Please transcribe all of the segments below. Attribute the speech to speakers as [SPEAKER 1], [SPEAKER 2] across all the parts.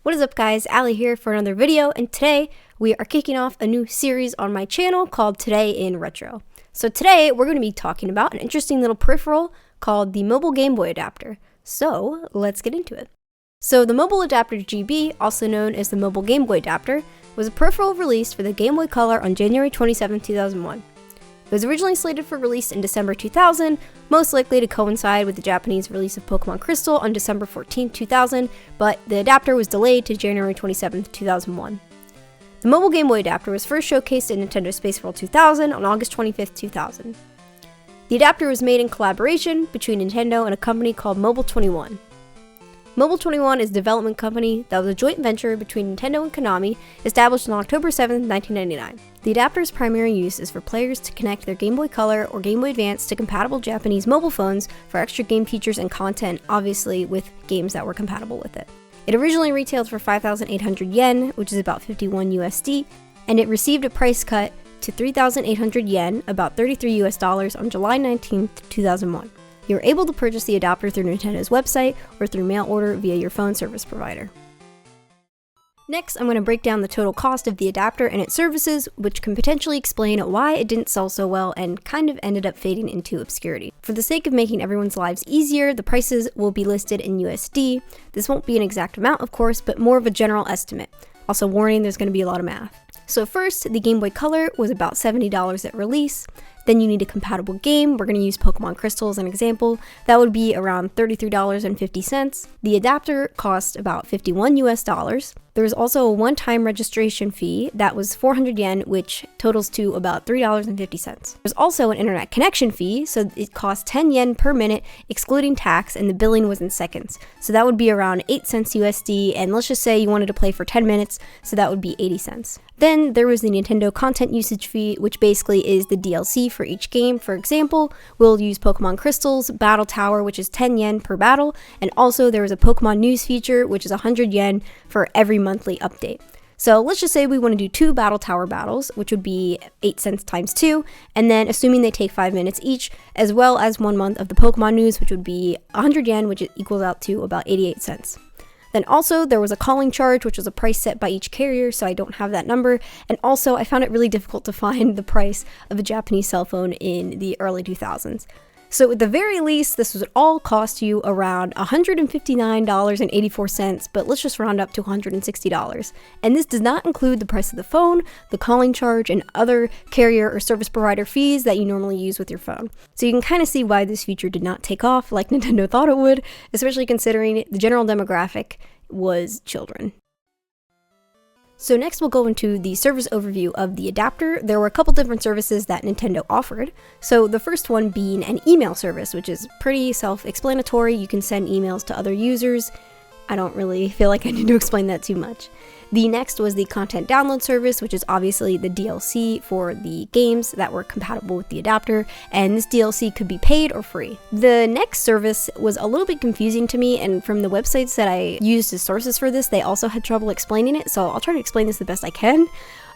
[SPEAKER 1] What is up guys, Ali here for another video, and today we are kicking off a new series on my channel called Today in Retro. So today we're going to be talking about an interesting little peripheral called the mobile Game Boy adapter. So let's get into it. So the mobile adapter GB, also known as the mobile Game Boy adapter, was a peripheral released for the Game Boy Color on January 27, 2001. It was originally slated for release in December 2000, most likely to coincide with the Japanese release of Pokemon Crystal on December 14, 2000, but the adapter was delayed to January 27, 2001. The mobile Game Boy adapter was first showcased in Nintendo Space World 2000 on August 25, 2000. The adapter was made in collaboration between Nintendo and a company called Mobile 21. Mobile 21 is a development company that was a joint venture between Nintendo and Konami, established on October 7, 1999. The adapter's primary use is for players to connect their Game Boy Color or Game Boy Advance to compatible Japanese mobile phones for extra game features and content, obviously with games that were compatible with it. It originally retailed for 5,800 yen, which is about 51 USD, and it received a price cut to 3,800 yen, about $33 US, on July 19, 2001. You're able to purchase the adapter through Nintendo's website or through mail order via your phone service provider. Next, I'm going to break down the total cost of the adapter and its services, which can potentially explain why it didn't sell so well and kind of ended up fading into obscurity. For the sake of making everyone's lives easier, the prices will be listed in USD. This won't be an exact amount, of course, but more of a general estimate. Also warning, there's going to be a lot of math. So first, the Game Boy Color was about $70 at release. Then you need a compatible game. We're going to use Pokemon Crystal as an example. That would be around $33.50. The adapter cost about 51 US. There's also a one-time registration fee that was 400 yen, which totals to about $3.50. There's also an internet connection fee, so it costs 10 yen per minute, excluding tax, and the billing was in seconds. So that would be around 8 cents USD, and let's just say you wanted to play for 10 minutes, so that would be 80 cents. Then there was the Nintendo content usage fee, which basically is the DLC for each game. For example, we'll use Pokemon Crystal's Battle Tower, which is 10 yen per battle, and also there was a Pokemon News feature, which is 100 yen for every monthly update. So let's just say we want to do 2 Battle Tower battles, which would be 8 cents times 2, and then assuming they take 5 minutes each, as well as 1 month of the Pokemon News, which would be 100 yen, which equals out to about 88 cents. Then also there was a calling charge, which was a price set by each carrier, so I don't have that number. And also I found it really difficult to find the price of a Japanese cell phone in the early 2000s. So at the very least, this would all cost you around $159.84, but let's just round up to $160. And this does not include the price of the phone, the calling charge, and other carrier or service provider fees that you normally use with your phone. So you can kind of see why this feature did not take off like Nintendo thought it would, especially considering the general demographic was children. So next we'll go into the service overview of the adapter. There were a couple different services that Nintendo offered. So the first one being an email service, which is pretty self-explanatory. You can send emails to other users. I don't really feel like I need to explain that too much. The next was the content download service, which is obviously the DLC for the games that were compatible with the adapter, and this DLC could be paid or free. The next service was a little bit confusing to me, and from the websites that I used as sources for this, they also had trouble explaining it, so I'll try to explain this the best I can.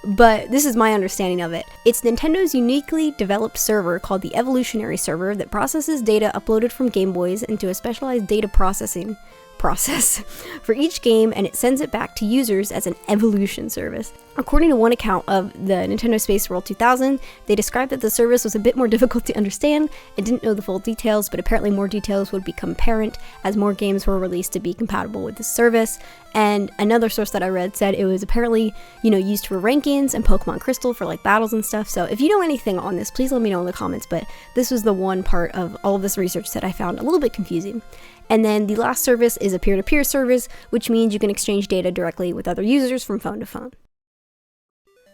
[SPEAKER 1] But this is my understanding of it. It's Nintendo's uniquely developed server called the Evolutionary Server that processes data uploaded from Game Boys into a specialized data processing process for each game, and it sends it back to users as an evolution service. According to one account of the Nintendo Space World 2000, they described that the service was a bit more difficult to understand and didn't know the full details, but apparently more details would become apparent as more games were released to be compatible with the service. And another source that I read said it was apparently, used for rankings and Pokemon Crystal for like battles and stuff. So if you know anything on this, please let me know in the comments, but this was the one part of all of this research that I found a little bit confusing. And then the last service is a peer-to-peer service, which means you can exchange data directly with other users from phone to phone.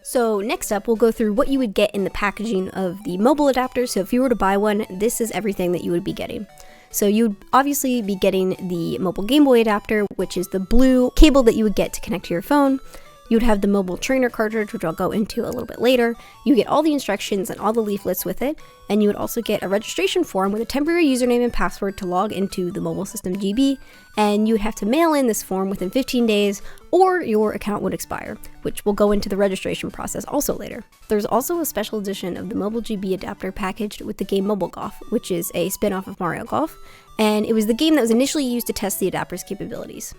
[SPEAKER 1] So next up, we'll go through what you would get in the packaging of the mobile adapter. So if you were to buy one, this is everything that you would be getting. So you'd obviously be getting the mobile Game Boy adapter, which is the blue cable that you would get to connect to your phone. You would have the mobile trainer cartridge, which I'll go into a little bit later. You get all the instructions and all the leaflets with it, and you would also get a registration form with a temporary username and password to log into the mobile system GB, and you would have to mail in this form within 15 days or your account would expire, which will go into the registration process also later. There's also a special edition of the mobile GB adapter packaged with the game Mobile Golf, which is a spin-off of Mario Golf, and it was the game that was initially used to test the adapter's capabilities.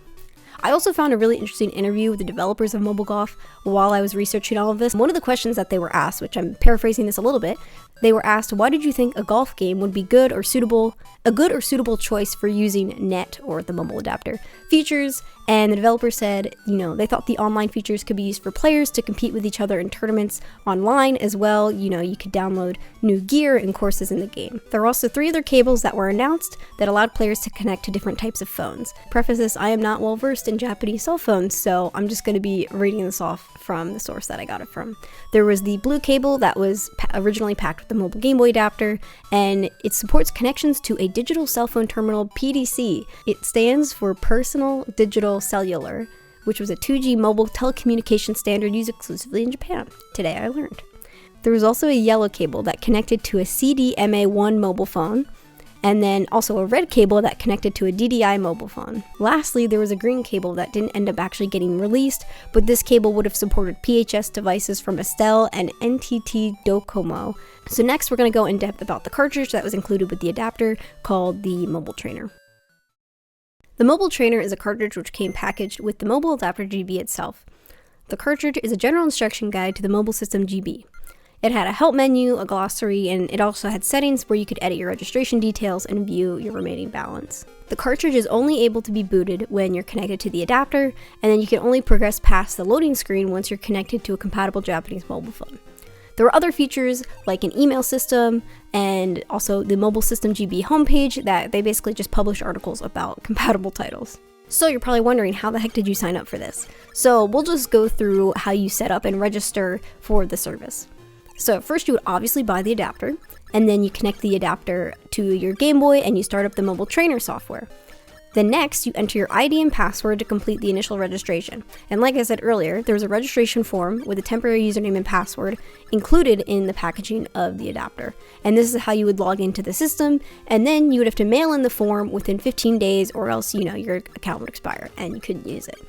[SPEAKER 1] I also found a really interesting interview with the developers of Mobile Golf while I was researching all of this. One of the questions that they were asked, which I'm paraphrasing this a little bit, they were asked, why did you think a golf game would be a good or suitable choice for using net, or the mobile adapter, features? And the developer said, they thought the online features could be used for players to compete with each other in tournaments online as well. You could download new gear and courses in the game. There were also 3 other cables that were announced that allowed players to connect to different types of phones. Preface this, I am not well versed in Japanese cell phones, so I'm just going to be reading this off from the source that I got it from. There was the blue cable that was originally packed with the mobile Game Boy adapter, and it supports connections to a digital cell phone terminal, PDC. It stands for Personal Digital Cellular, which was a 2G mobile telecommunication standard used exclusively in Japan. Today I learned. There was also a yellow cable that connected to a CDMA1 mobile phone, and then also a red cable that connected to a DDI mobile phone. Lastly, there was a green cable that didn't end up actually getting released, but this cable would have supported PHS devices from Estel and NTT Docomo. So next we're going to go in depth about the cartridge that was included with the adapter, called the Mobile Trainer. The Mobile Trainer is a cartridge which came packaged with the Mobile Adapter GB itself. The cartridge is a general instruction guide to the Mobile System GB. It had a help menu, a glossary, and it also had settings where you could edit your registration details and view your remaining balance. The cartridge is only able to be booted when you're connected to the adapter, and then you can only progress past the loading screen once you're connected to a compatible Japanese mobile phone. There were other features like an email system and also the Mobile System GB homepage that they basically just publish articles about compatible titles. So you're probably wondering, how the heck did you sign up for this? So we'll just go through how you set up and register for the service. So first you would obviously buy the adapter, and then you connect the adapter to your Game Boy and you start up the Mobile Trainer software. Then next, you enter your ID and password to complete the initial registration. And like I said earlier, there's a registration form with a temporary username and password included in the packaging of the adapter. And this is how you would log into the system, and then you would have to mail in the form within 15 days or else, your account would expire and you couldn't use it.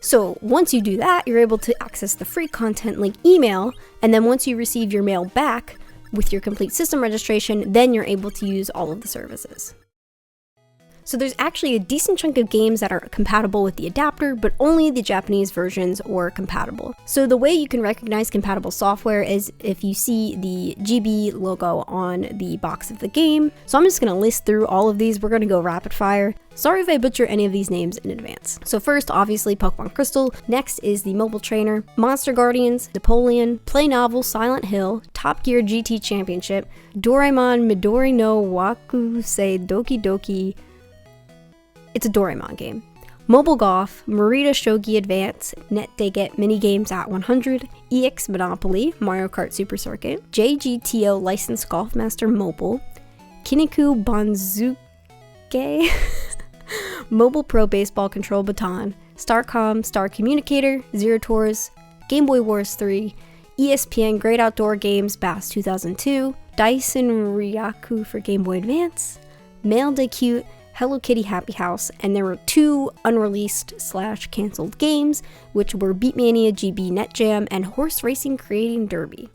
[SPEAKER 1] So once you do that, you're able to access the free content like email, and then once you receive your mail back with your complete system registration, then you're able to use all of the services. So there's actually a decent chunk of games that are compatible with the adapter, but only the Japanese versions were compatible. So the way you can recognize compatible software is if you see the GB logo on the box of the game. So I'm just going to list through all of these. We're going to go rapid fire. Sorry if I butcher any of these names in advance. So first, obviously, Pokemon Crystal. Next is the Mobile Trainer, Monster Guardians, Napoleon, Play Novel, Silent Hill, Top Gear GT Championship, Doraemon Midori no Wakusei Doki Doki. It's a Doraemon game. Mobile Golf, Marita Shogi Advance, Net They Get Minigames at 100, EX Monopoly, Mario Kart Super Circuit, JGTO Licensed Golf Master Mobile, Kiniku Banzuke, Mobile Pro Baseball Control Baton, Starcom Star Communicator, Zero Tours, Game Boy Wars 3, ESPN Great Outdoor Games Bass 2002, Dyson Ryaku for Game Boy Advance, Mail Day Cute, Hello Kitty Happy House, and there were 2 unreleased/cancelled games, which were Beatmania GB Net Jam and Horse Racing Creating Derby.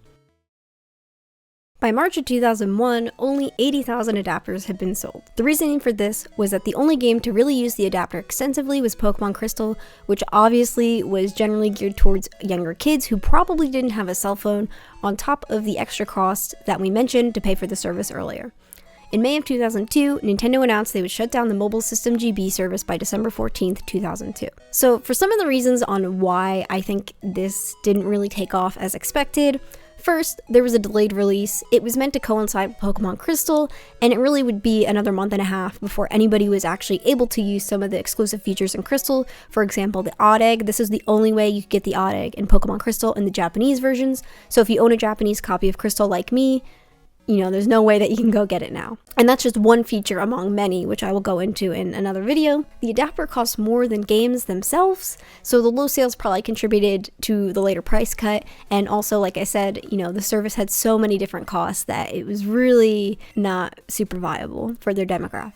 [SPEAKER 1] By March of 2001, only 80,000 adapters had been sold. The reasoning for this was that the only game to really use the adapter extensively was Pokemon Crystal, which obviously was generally geared towards younger kids who probably didn't have a cell phone, on top of the extra cost that we mentioned to pay for the service earlier. In May of 2002, Nintendo announced they would shut down the Mobile System GB service by December 14th, 2002. So for some of the reasons on why I think this didn't really take off as expected, first, there was a delayed release. It was meant to coincide with Pokemon Crystal, and it really would be another month and a half before anybody was actually able to use some of the exclusive features in Crystal. For example, the Odd Egg. This is the only way you could get the Odd Egg in Pokemon Crystal in the Japanese versions. So if you own a Japanese copy of Crystal like me, there's no way that you can go get it now. And that's just one feature among many, which I will go into in another video. The adapter costs more than games themselves, so the low sales probably contributed to the later price cut. And also, like I said, the service had so many different costs that it was really not super viable for their demographic.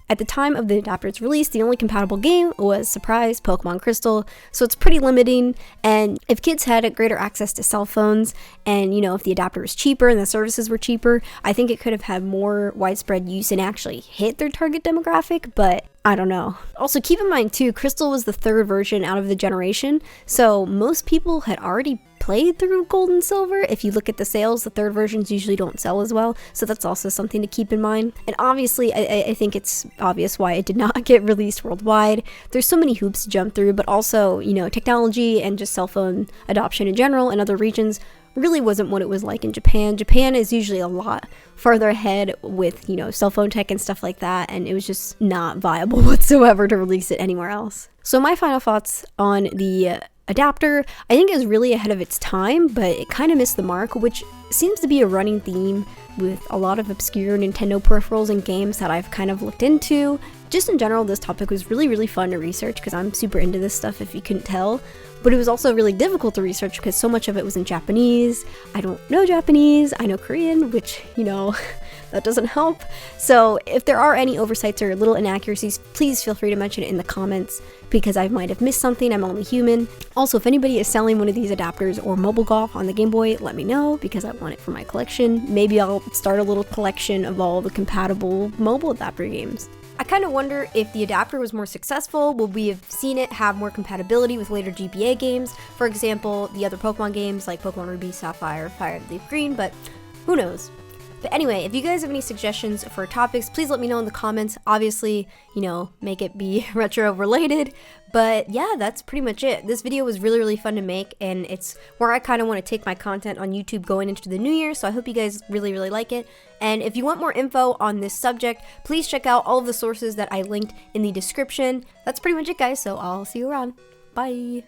[SPEAKER 1] At the time of the adapter's release, the only compatible game was, surprise, Pokemon Crystal, so it's pretty limiting, and if kids had greater access to cell phones, and if the adapter was cheaper and the services were cheaper, I think it could have had more widespread use and actually hit their target demographic, but I don't know. Also, keep in mind too, Crystal was the third version out of the generation, so most people had already played through Gold and Silver. If you look at the sales, the third versions usually don't sell as well, so that's also something to keep in mind. And obviously, I think it's obvious why it did not get released worldwide. There's so many hoops to jump through, but also, technology and just cell phone adoption in general in other regions really wasn't what it was like in Japan. Japan is usually a lot farther ahead with, cell phone tech and stuff like that, and it was just not viable whatsoever to release it anywhere else. So my final thoughts on the adapter, I think it was really ahead of its time, but it kind of missed the mark, which seems to be a running theme with a lot of obscure Nintendo peripherals and games that I've kind of looked into. Just in general, this topic was really, really fun to research because I'm super into this stuff if you couldn't tell, but it was also really difficult to research because so much of it was in Japanese. I don't know Japanese, I know Korean, which, that doesn't help. So if there are any oversights or little inaccuracies, please feel free to mention it in the comments because I might have missed something. I'm only human. Also, if anybody is selling one of these adapters or mobile golf on the Game Boy, let me know because I want it for my collection. Maybe I'll start a little collection of all the compatible mobile adapter games. I kind of wonder if the adapter was more successful, would we have seen it have more compatibility with later GBA games? For example, the other Pokemon games like Pokemon Ruby, Sapphire, Fire, Leaf Green, but who knows? But anyway, if you guys have any suggestions for topics, please let me know in the comments. Obviously, make it be retro related. But yeah, that's pretty much it. This video was really, really fun to make, and it's where I kind of want to take my content on YouTube going into the new year, so I hope you guys really, really like it. And if you want more info on this subject, please check out all of the sources that I linked in the description. That's pretty much it, guys, so I'll see you around. Bye!